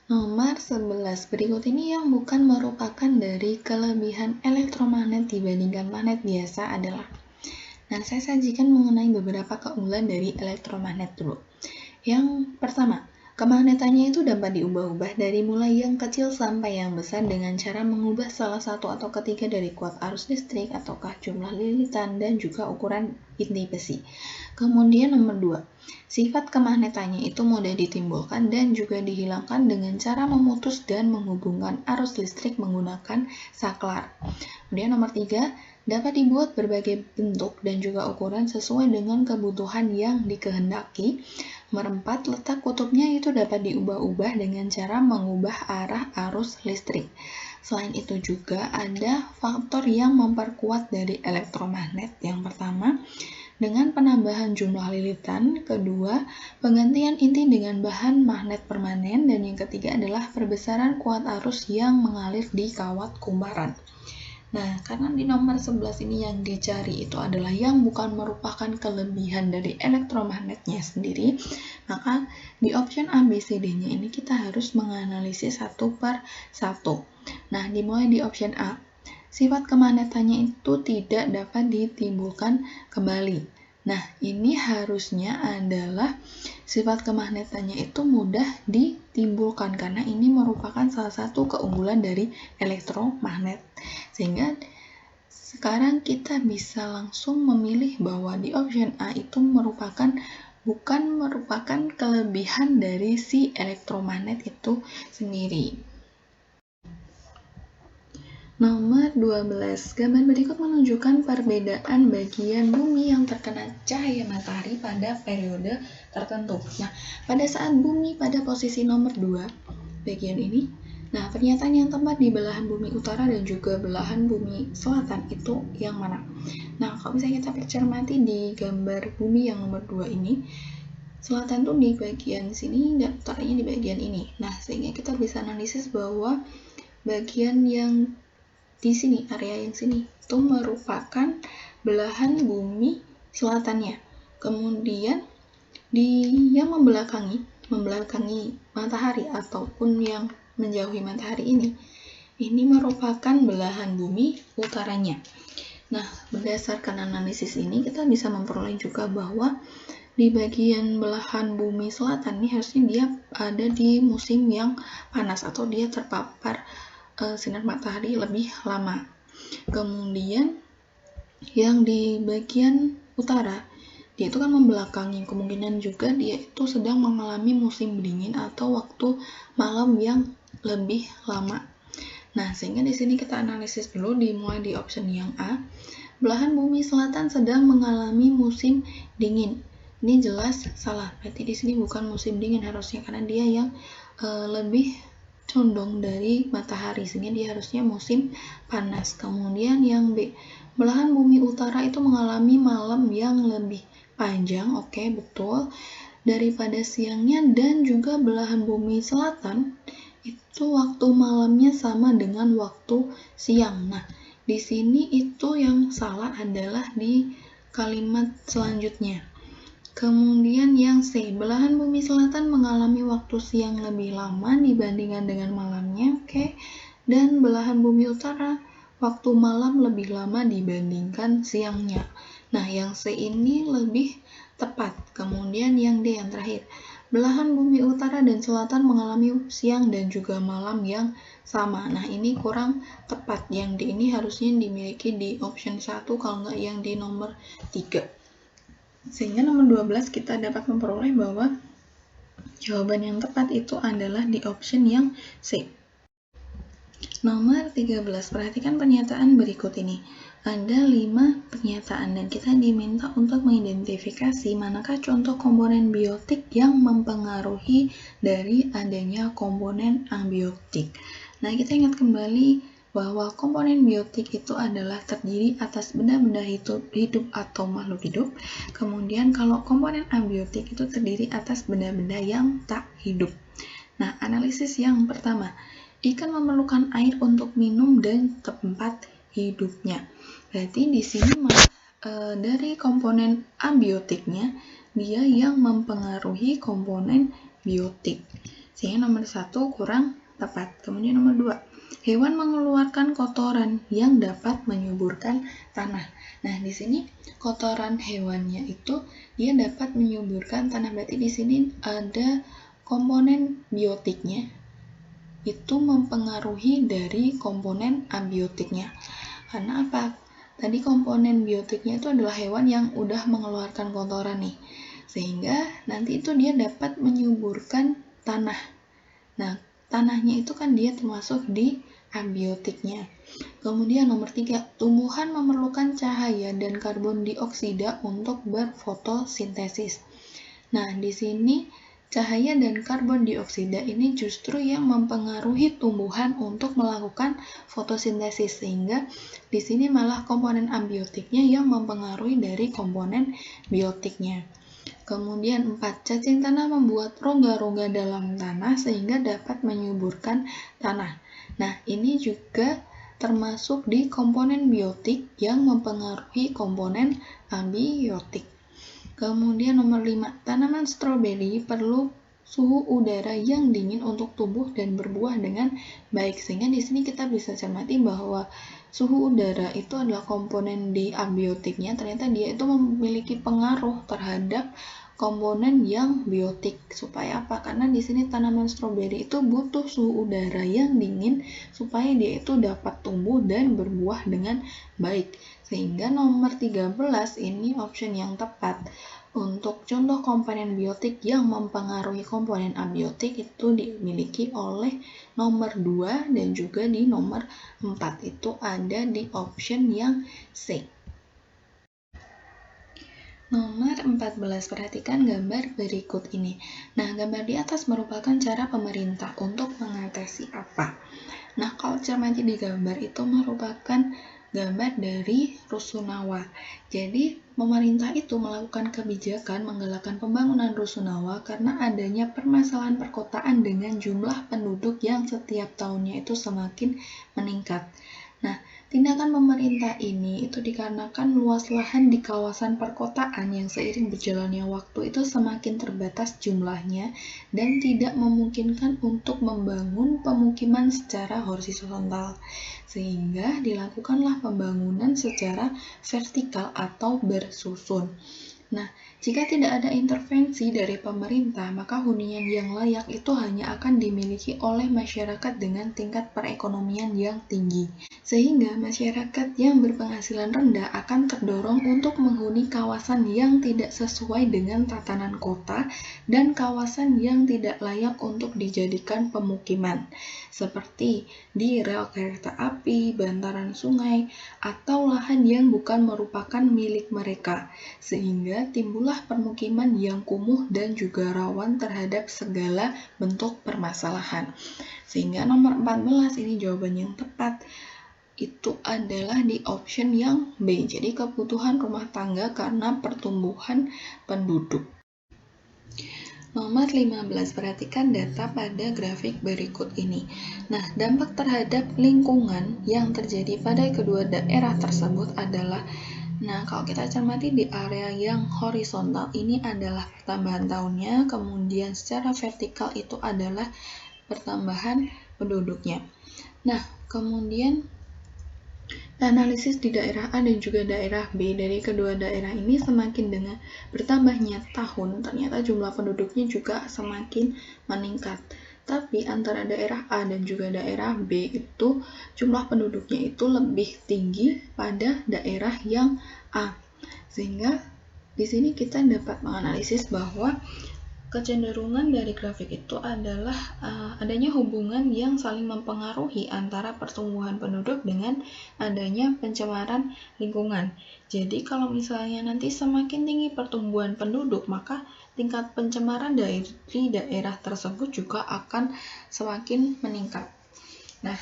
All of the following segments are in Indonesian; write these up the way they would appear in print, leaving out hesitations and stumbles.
Nomor 11 berikut ini yang bukan merupakan dari kelebihan elektromagnet dibandingkan magnet biasa adalah. Nah, saya sajikan mengenai beberapa keunggulan dari elektromagnet dulu. Yang pertama, kemagnetannya itu dapat diubah-ubah dari mulai yang kecil sampai yang besar dengan cara mengubah salah satu atau ketiga dari kuat arus listrik ataukah jumlah lilitan dan juga ukuran inti besi. Kemudian nomor 2, sifat kemagnetannya itu mudah ditimbulkan dan juga dihilangkan dengan cara memutus dan menghubungkan arus listrik menggunakan saklar. Kemudian nomor 3, dapat dibuat berbagai bentuk dan juga ukuran sesuai dengan kebutuhan yang dikehendaki. Nomor 4, letak kutubnya itu dapat diubah-ubah dengan cara mengubah arah arus listrik. Selain itu juga ada faktor yang memperkuat dari elektromagnet. Yang pertama, dengan penambahan jumlah lilitan. Kedua, penggantian inti dengan bahan magnet permanen. Dan yang ketiga adalah perbesaran kuat arus yang mengalir di kawat kumparan. Nah, karena di nomor 11 ini yang dicari itu adalah yang bukan merupakan kelebihan dari elektromagnetnya sendiri, maka di option A, B, C, D-nya ini kita harus menganalisis satu per satu. Nah, dimulai di option A. Sifat kemagnetannya itu tidak dapat ditimbulkan kembali. Nah, ini harusnya adalah sifat kemagnetannya itu mudah ditimbulkan karena ini merupakan salah satu keunggulan dari elektromagnet. Sehingga sekarang kita bisa langsung memilih bahwa di option A itu bukan merupakan kelebihan dari si elektromagnet itu sendiri. Nomor 12. Gambar berikut menunjukkan perbedaan bagian bumi yang terkena cahaya matahari pada periode tertentu. Nah, pada saat bumi pada posisi nomor 2, bagian ini, nah pernyataan yang tepat di belahan bumi utara dan juga belahan bumi selatan itu yang mana? Nah, kalau misalnya kita percermati di gambar bumi yang nomor 2 ini, selatan tuh di bagian sini dan utaranya di bagian ini. Nah, sehingga kita bisa analisis bahwa bagian yang di sini, area yang sini, itu merupakan belahan bumi selatannya. Kemudian, yang membelakangi matahari ataupun yang menjauhi matahari ini merupakan belahan bumi utaranya. Nah, berdasarkan analisis ini, kita bisa memperoleh juga bahwa di bagian belahan bumi selatan ini harusnya dia ada di musim yang panas atau dia terpapar sinar matahari lebih lama. Kemudian yang di bagian utara dia itu kan membelakangi, kemungkinan juga dia itu sedang mengalami musim dingin atau waktu malam yang lebih lama. Nah, sehingga di sini kita analisis dulu dimulai di option yang A. Belahan bumi selatan sedang mengalami musim dingin. Ini jelas salah. Berarti di sini bukan musim dingin harusnya karena dia yang lebih condong dari matahari, sehingga dia harusnya musim panas. Kemudian yang B, belahan bumi utara itu mengalami malam yang lebih panjang, oke, betul, daripada siangnya, dan juga belahan bumi selatan itu waktu malamnya sama dengan waktu siang. Nah, di sini itu yang salah adalah di kalimat selanjutnya. Kemudian yang C, belahan bumi selatan mengalami waktu siang lebih lama dibandingkan dengan malamnya, oke. Dan belahan bumi utara waktu malam lebih lama dibandingkan siangnya. Nah, yang C ini lebih tepat. Kemudian yang D yang terakhir, belahan bumi utara dan selatan mengalami siang dan juga malam yang sama. Nah, ini kurang tepat. Yang D ini harusnya dimiliki di option 1 kalau nggak yang di nomor 3. Sehingga nomor 12 kita dapat memperoleh bahwa jawaban yang tepat itu adalah di option yang C. Nomor 13, perhatikan pernyataan berikut ini. Ada 5 pernyataan dan kita diminta untuk mengidentifikasi manakah contoh komponen biotik yang mempengaruhi dari adanya komponen abiotik. Nah, kita ingat kembali bahwa komponen biotik itu adalah terdiri atas benda-benda hidup atau makhluk hidup. Kemudian kalau komponen abiotik itu terdiri atas benda-benda yang tak hidup. Nah, analisis yang pertama, ikan memerlukan air untuk minum dan tempat hidupnya. Berarti di sini dari komponen abiotiknya dia yang mempengaruhi komponen biotik. sehingga nomor 1 kurang tepat. Kemudian nomor 2, hewan mengeluarkan kotoran yang dapat menyuburkan tanah. Nah, di sini kotoran hewannya itu dia dapat menyuburkan tanah. Berarti di sini ada komponen biotiknya, itu mempengaruhi dari komponen abiotiknya. Karena apa? Tadi komponen biotiknya itu adalah hewan yang udah mengeluarkan kotoran nih. Sehingga nanti itu dia dapat menyuburkan tanah. Nah, tanahnya itu kan dia termasuk di abiotiknya. Kemudian nomor 3, tumbuhan memerlukan cahaya dan karbon dioksida untuk berfotosintesis. Nah, di sini cahaya dan karbon dioksida ini justru yang mempengaruhi tumbuhan untuk melakukan fotosintesis, sehingga di sini malah komponen abiotiknya yang mempengaruhi dari komponen biotiknya. Kemudian 4, cacing tanah membuat rongga-rongga dalam tanah sehingga dapat menyuburkan tanah. Nah, ini juga termasuk di komponen biotik yang mempengaruhi komponen abiotik. Kemudian nomor 5, tanaman stroberi perlu suhu udara yang dingin untuk tumbuh dan berbuah dengan baik. Sehingga di sini kita bisa cermati bahwa suhu udara itu adalah komponen di abiotiknya. Ternyata dia itu memiliki pengaruh terhadap komponen yang biotik. Supaya apa? Karena di sini tanaman stroberi itu butuh suhu udara yang dingin supaya dia itu dapat tumbuh dan berbuah dengan baik. Sehingga nomor 13 ini option yang tepat. Untuk contoh komponen biotik yang mempengaruhi komponen abiotik itu dimiliki oleh nomor 2 dan juga di nomor 4. Itu ada di option yang C. Nomor 14, perhatikan gambar berikut ini. Nah, gambar di atas merupakan cara pemerintah untuk mengatasi apa? Nah, kalau cermati di gambar itu merupakan gambar dari rusunawa. Jadi, pemerintah itu melakukan kebijakan menggalakkan pembangunan rusunawa karena adanya permasalahan perkotaan dengan jumlah penduduk yang setiap tahunnya itu semakin meningkat. Nah, tindakan pemerintah ini itu dikarenakan luas lahan di kawasan perkotaan yang seiring berjalannya waktu itu semakin terbatas jumlahnya dan tidak memungkinkan untuk membangun pemukiman secara horizontal. Sehingga dilakukanlah pembangunan secara vertikal atau bersusun. Nah, jika tidak ada intervensi dari pemerintah, maka hunian yang layak itu hanya akan dimiliki oleh masyarakat dengan tingkat perekonomian yang tinggi. Sehingga masyarakat yang berpenghasilan rendah akan terdorong untuk menghuni kawasan yang tidak sesuai dengan tatanan kota dan kawasan yang tidak layak untuk dijadikan pemukiman, seperti di rel kereta api, bantaran sungai, atau lahan yang bukan merupakan milik mereka, sehingga timbullah permukiman yang kumuh dan juga rawan terhadap segala bentuk permasalahan. Sehingga nomor 14 ini jawaban yang tepat. Itu adalah di option yang B. Jadi kebutuhan rumah tangga karena pertumbuhan penduduk. Nomor 15, perhatikan data pada grafik berikut ini. Nah, dampak terhadap lingkungan yang terjadi pada kedua daerah tersebut adalah, nah kalau kita cermati di area yang horizontal ini adalah pertambahan tahunnya, kemudian secara vertikal itu adalah pertambahan penduduknya. Nah, kemudian analisis di daerah A dan juga daerah B dari kedua daerah ini semakin dengan bertambahnya tahun, ternyata jumlah penduduknya juga semakin meningkat. Tapi antara daerah A dan juga daerah B itu jumlah penduduknya itu lebih tinggi pada daerah yang A. Sehingga di sini kita dapat menganalisis bahwa kecenderungan dari grafik itu adalah adanya hubungan yang saling mempengaruhi antara pertumbuhan penduduk dengan adanya pencemaran lingkungan. Jadi kalau misalnya nanti semakin tinggi pertumbuhan penduduk, maka tingkat pencemaran dari daerah tersebut juga akan semakin meningkat. Nah,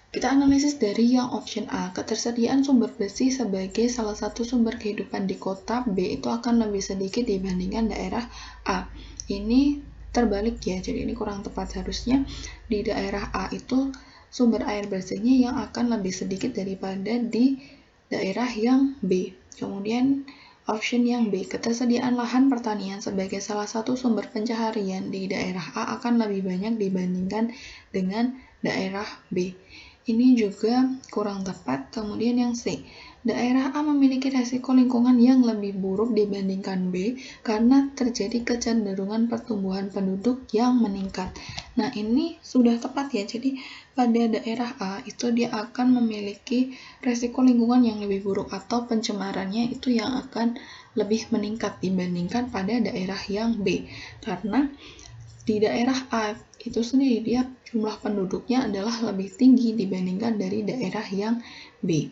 kita analisis dari yang option A, ketersediaan sumber bersih sebagai salah satu sumber kehidupan di kota B itu akan lebih sedikit dibandingkan daerah A. Ini terbalik ya, jadi ini kurang tepat. Harusnya di daerah A itu sumber air bersihnya yang akan lebih sedikit daripada di daerah yang B. Kemudian Option yang B, ketersediaan lahan pertanian sebagai salah satu sumber pencaharian di daerah A akan lebih banyak dibandingkan dengan daerah B. Ini juga kurang tepat. Kemudian yang C, daerah A memiliki resiko lingkungan yang lebih buruk dibandingkan B karena terjadi kecenderungan pertumbuhan penduduk yang meningkat. Nah, ini sudah tepat ya. Jadi, pada daerah A itu dia akan memiliki resiko lingkungan yang lebih buruk atau pencemarannya itu yang akan lebih meningkat dibandingkan pada daerah yang B. Karena di daerah A itu sendiri dia jumlah penduduknya adalah lebih tinggi dibandingkan dari daerah yang B.